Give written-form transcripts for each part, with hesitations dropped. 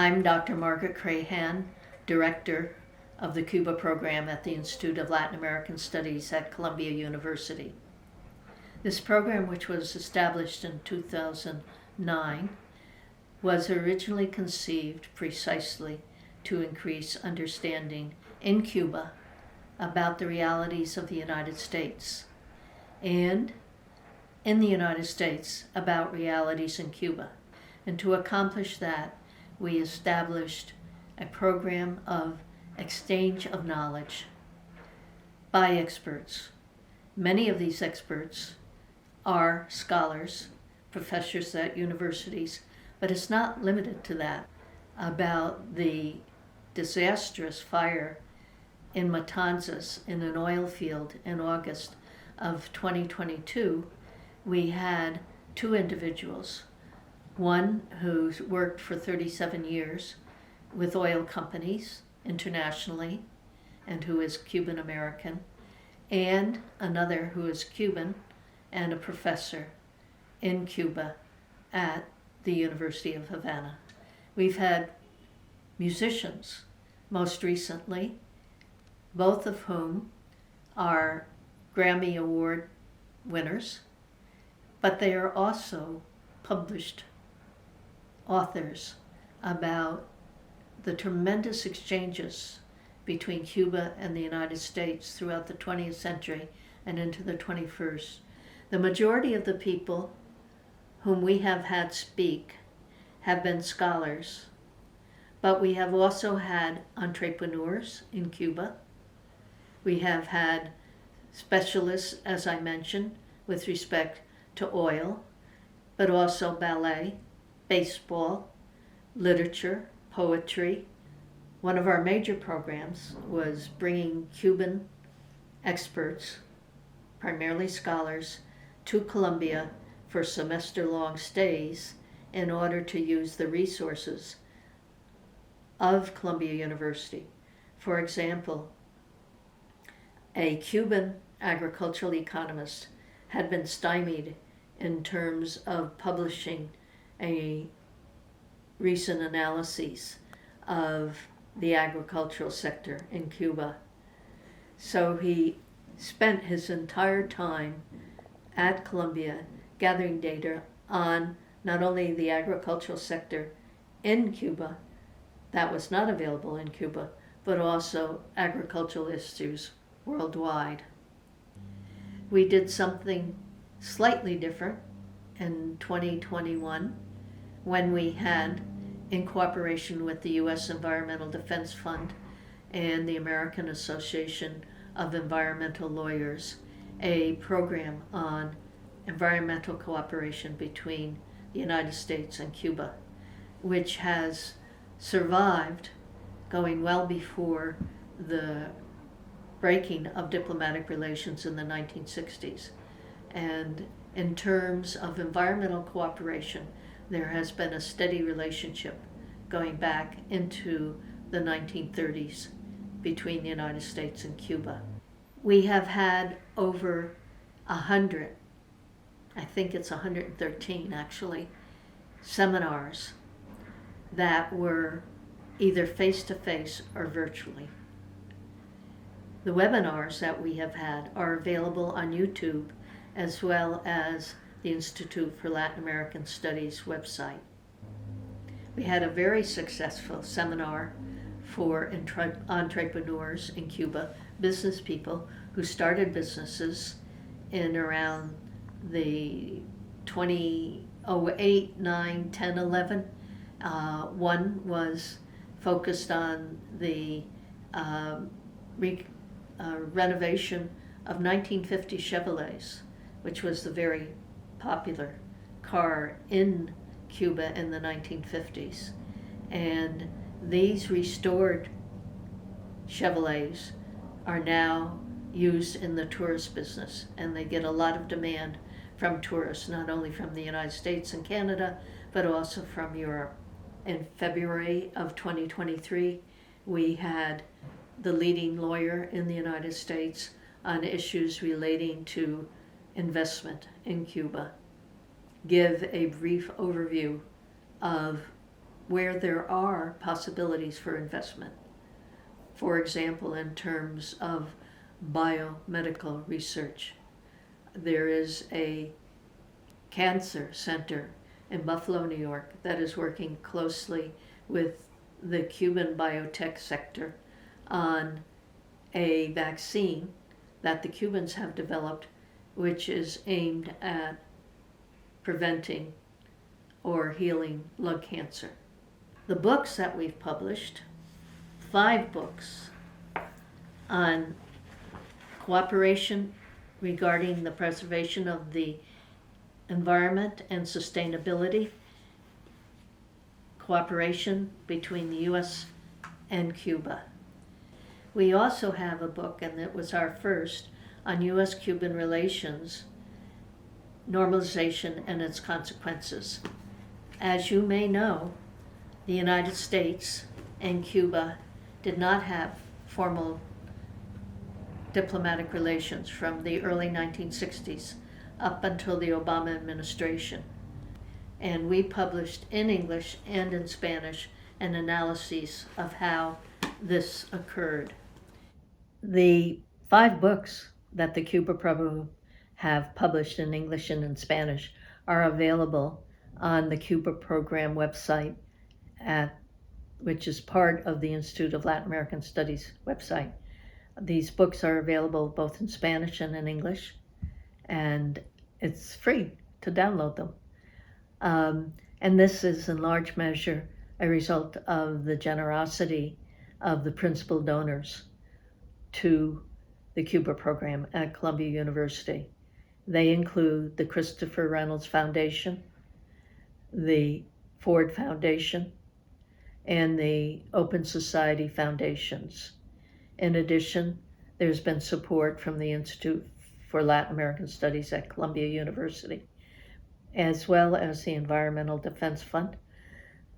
I'm Dr. Meg Crahan, Director of the Cuba Program at the Institute of Latin American Studies at Columbia University. This program, which was established in 2009, was originally conceived precisely to increase understanding in Cuba about the realities of the United States, and in the United States about realities in Cuba. And to accomplish that, we established a program of exchange of knowledge by experts. Many of these experts are scholars, professors at universities, but it's not limited to that. About the disastrous fire in Matanzas in an oil field in August of 2022, we had two individuals. One who's worked for 37 years with oil companies internationally and who is Cuban American, and another who is Cuban and a professor in Cuba at the University of Havana. We've had musicians, most recently, both of whom are Grammy Award winners, but they are also published authors about the tremendous exchanges between Cuba and the United States throughout the 20th century and into the 21st. The majority of the people whom we have had speak have been scholars, but we have also had entrepreneurs in Cuba. We have had specialists, as I mentioned, with respect to oil, but also ballet, baseball, literature, poetry. One of our major programs was bringing Cuban experts, primarily scholars, to Columbia for semester-long stays in order to use the resources of Columbia University. For example, a Cuban agricultural economist had been stymied in terms of publishing a recent analysis of the agricultural sector in Cuba. So he spent his entire time at Columbia gathering data on not only the agricultural sector in Cuba that was not available in Cuba, but also agricultural issues worldwide. We did something slightly different in 2021 when we had, in cooperation with the U.S. Environmental Defense Fund and the American Association of Environmental Lawyers, a program on environmental cooperation between the United States and Cuba, which has survived going well before the breaking of diplomatic relations in the 1960s. And in terms of environmental cooperation, there has been a steady relationship going back into the 1930s between the United States and Cuba. We have had over 100, I think it's 113 actually, seminars that were either face-to-face or virtually. The webinars that we have had are available on YouTube as well as the Institute for Latin American Studies website. We had a very successful seminar for entrepreneurs in Cuba, business people who started businesses in around the 2008, 9, 10, 11. One was focused on the renovation of 1950 Chevrolets, which was the very popular car in Cuba in the 1950s. And these restored Chevrolets are now used in the tourist business, and they get a lot of demand from tourists, not only from the United States and Canada, but also from Europe. In February of 2023, we had the leading lawyer in the United States on issues relating to investment in Cuba give a brief overview of where there are possibilities for investment. For example, in terms of biomedical research, there is a cancer center in Buffalo, New York, that is working closely with the Cuban biotech sector on a vaccine that the Cubans have developed, which is aimed at preventing or healing lung cancer. The books that we've published, 5 books on cooperation regarding the preservation of the environment and sustainability, cooperation between the US and Cuba. We also have a book, and it was our first, on US-Cuban relations, normalization and its consequences. As you may know, the United States and Cuba did not have formal diplomatic relations from the early 1960s up until the Obama administration. And we published in English and in Spanish an analysis of how this occurred. The 5 books that the Cuba Program have published in English and in Spanish are available on the Cuba Program website, which is part of the Institute of Latin American Studies website. These books are available both in Spanish and in English, and it's free to download them. And this is in large measure a result of the generosity of the principal donors to the Cuba Program at Columbia University. They include the Christopher Reynolds Foundation, the Ford Foundation, and the Open Society Foundations. In addition, there's been support from the Institute for Latin American Studies at Columbia University, as well as the Environmental Defense Fund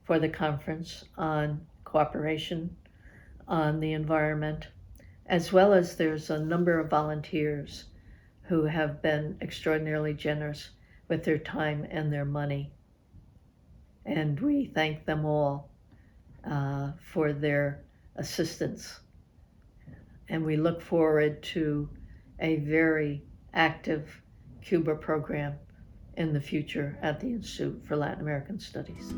for the conference on cooperation on the environment, as well as there's a number of volunteers who have been extraordinarily generous with their time and their money. And we thank them all for their assistance. And we look forward to a very active Cuba program in the future at the Institute for Latin American Studies.